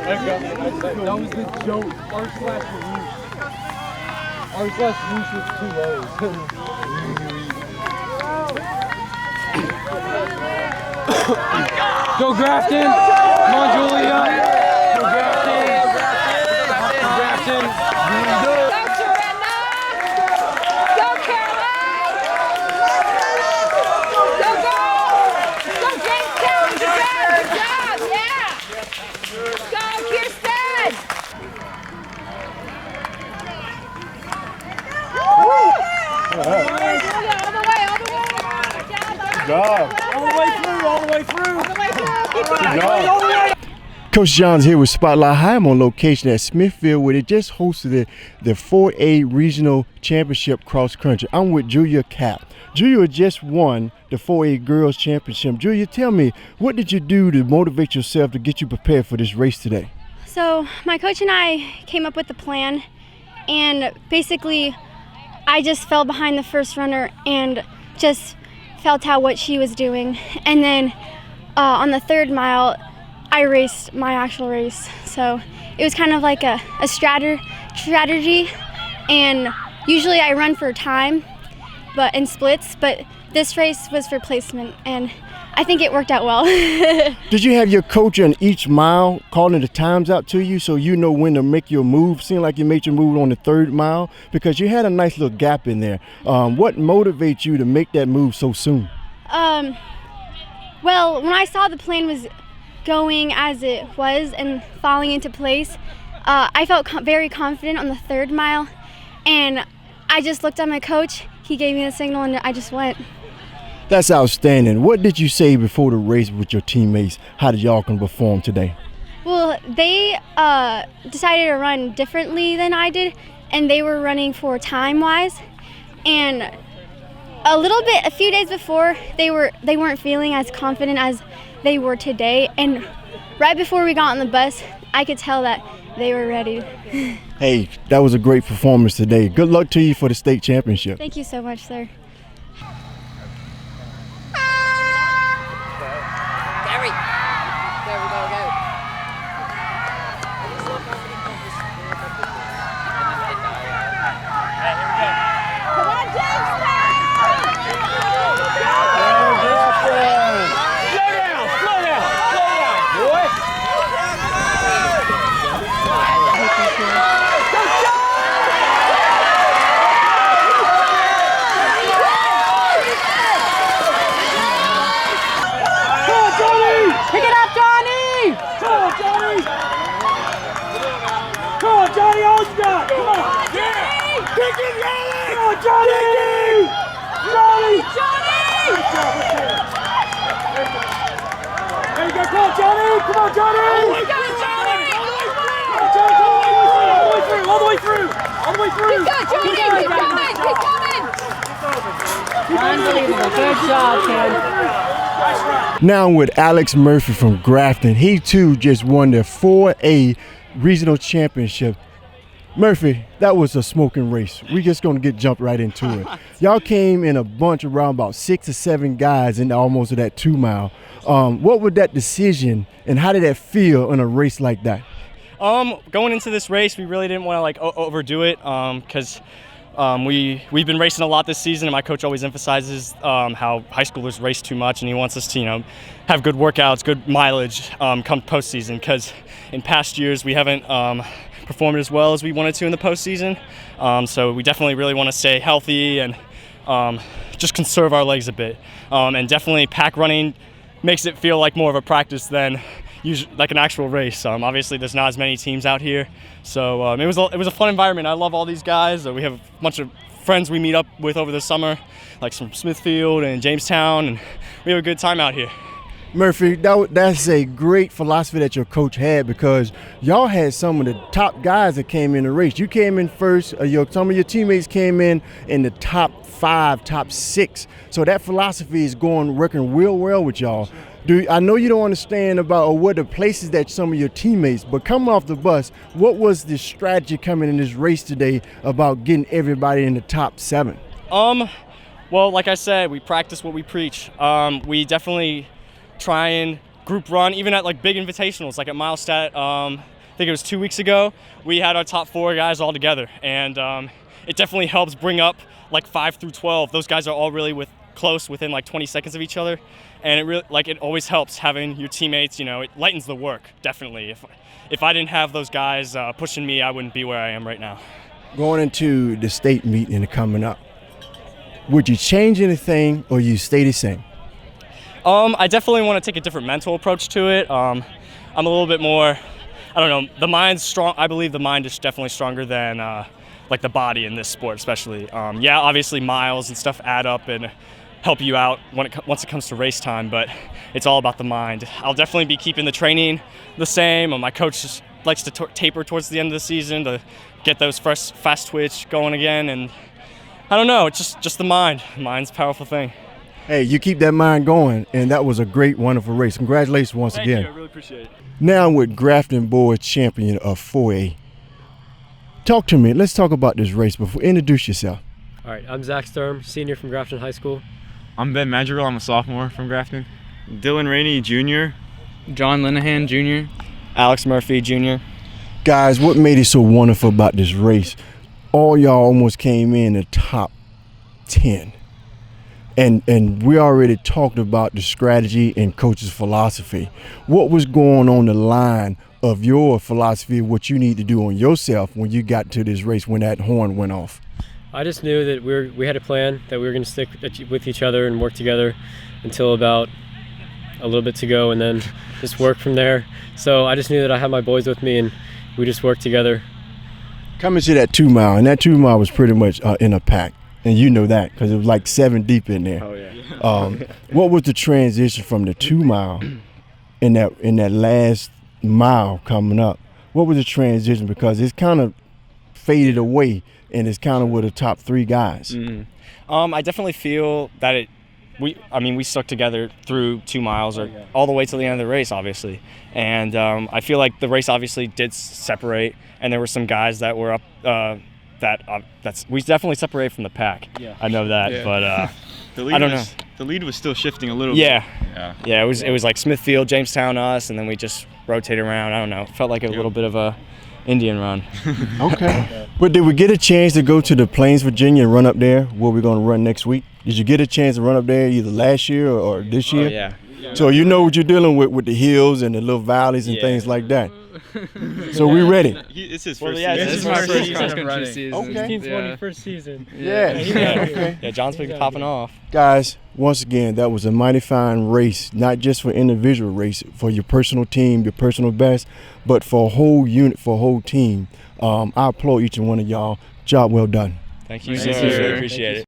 That was the joke. Our slash whoosh was too low. Go Grafton! Come on, Julia! Go Grafton! Go Grafton! Go Serena! Go Caroline! Go! Go Jamestown! Good job! Yeah! Go Kirsten! All the way! Good job. All the way through. Good job. Coach John's here with Spotlight High. I'm on location at Smithfield where they just hosted the 4A Regional Championship Cross Country. I'm with Julia Cap. Julia just won the 4A Girls Championship. Julia, tell me, what did you do to motivate yourself to get you prepared for this race today? So my coach and I came up with a plan, and basically I just fell behind the first runner and just felt out what she was doing. And then on the 3rd mile, I raced my actual race. So it was kind of like a strategy, and usually I run for time but in splits, but this race was for placement, and I think it worked out well. Did you have your coach on each mile calling the times out to you so you know when to make your move? Seemed like you made your move on the 3rd mile because you had a nice little gap in there. What motivates you to make that move so soon? Well, when I saw the plan was going as it was and falling into place, I felt very confident on the 3rd mile, and I just looked at my coach. He gave me the signal, and I just went. That's outstanding. What did you say before the race with your teammates? How did y'all can perform today? Well, they decided to run differently than I did, and they were running for time-wise. And a few days before, they weren't feeling as confident as they were today. And right before we got on the bus, I could tell that they were ready. Hey, that was a great performance today. Good luck to you for the state championship. Thank you so much, sir. Gary. There we go. Come on, Jamestown! Slow down, boy. Pick it up, Johnny! Come on, Johnny! Come on, Johnny, all you got! Come on! Yeah! Pick it, Johnny! Come on, Johnny! Johnny! There you go, come on, Johnny! Come on, Johnny! All the way through! Keep coming! Unbelievable. Good job, kid. Now with Alex Murphy from Grafton. He too just won the 4A Regional Championship. Murphy, that was a smoking race. We're just going to jump right into it. Y'all came in a bunch around about 6 or 7 guys in almost that 2 mile. What was that decision and how did that feel in a race like that? Going into this race, we really didn't want to overdo it because we've been racing a lot this season, and my coach always emphasizes how high schoolers race too much, and he wants us to have good workouts, good mileage come postseason, because in past years we haven't performed as well as we wanted to in the postseason. So we definitely really want to stay healthy and just conserve our legs a bit. And definitely pack running makes it feel like more of a practice than like an actual race. Obviously there's not as many teams out here, so it was a fun environment. I love all these guys. We have a bunch of friends we meet up with over the summer, like from Smithfield and Jamestown, and we have a good time out here. Murphy, that's a great philosophy that your coach had, because y'all had some of the top guys that came in the race. You came in first, some of your teammates came in the top 5, top 6. So that philosophy is working real well with y'all. I know you don't understand about what the places that some of your teammates, but coming off the bus, what was the strategy coming in this race today about getting everybody in the top 7? Well, like I said, we practice what we preach. We definitely try and group run, even at like big invitationals, like at Milestat. think it was 2 weeks ago, we had our top 4 guys all together, and it definitely helps bring up like 5 through 12. Those guys are all really close within like 20 seconds of each other, and it always helps having your teammates. It lightens the work, definitely. If I didn't have those guys pushing me, I wouldn't be where I am right now. Going into the state meet and coming up, would you change anything or you stay the same? I definitely want to take a different mental approach to it. I'm a little bit more, I don't know, the mind's strong. I believe the mind is definitely stronger than like the body in this sport, especially. Yeah, obviously miles and stuff add up and help you out once it comes to race time, but it's all about the mind. I'll definitely be keeping the training the same. My coach just likes to taper towards the end of the season to get those fast twitch going again, and I don't know, it's just the mind. Mind's a powerful thing. Hey, you keep that mind going, and that was a great, wonderful race. Congratulations once again. Thank you, I really appreciate it. Now with Grafton Boys champion of 4A. Talk to me. Let's talk about this race before. Introduce yourself. All right, I'm Zach Sturm, senior from Grafton High School. I'm Ben Madrigal. I'm a sophomore from Grafton. Dylan Rainey, junior. John Linehan, Jr. Alex Murphy, Jr. Guys, what made it so wonderful about this race? All y'all almost came in the top 10. And we already talked about the strategy and coach's philosophy. What was going on the line of your philosophy, what you need to do on yourself when you got to this race, when that horn went off? I just knew that we had a plan, that we were going to stick with each other and work together until about a little bit to go, and then just work from there. So I just knew that I had my boys with me, and we just worked together. Coming to that 2 mile, and that 2 mile was pretty much in a pack. And you know that because it was like 7 deep in there. Oh, yeah. What was the transition from the 2 mile in that last mile coming up? What was the transition? Because it's kind of faded away, and it's kind of with the top 3 guys. Mm-hmm. I definitely feel that we stuck together through 2 miles or all the way to the end of the race, obviously. And I feel like the race obviously did separate, and there were some guys that were up. We definitely separate from the pack. Yeah. I know that, but I don't know. The lead was still shifting a little bit. Yeah. It was like Smithfield, Jamestown, us, and then we just rotated around. I don't know. It felt like a little bit of a Indian run. Okay. But did we get a chance to go to the Plains, Virginia, and run up there where we're going to run next week? Did you get a chance to run up there either last year or this year? Oh, yeah. So you know what you're dealing with the hills and the little valleys and things like that. So we ready? It's his first season. This is my first cross-country season. Okay. Team 21st season. Yeah, John's been popping off. Guys, once again, that was a mighty fine race, not just for individual race, for your personal team, your personal best, but for a whole unit, for a whole team. I applaud each and one of y'all. Job well done. Thank you, Thank sir. you, sir. Really appreciate it.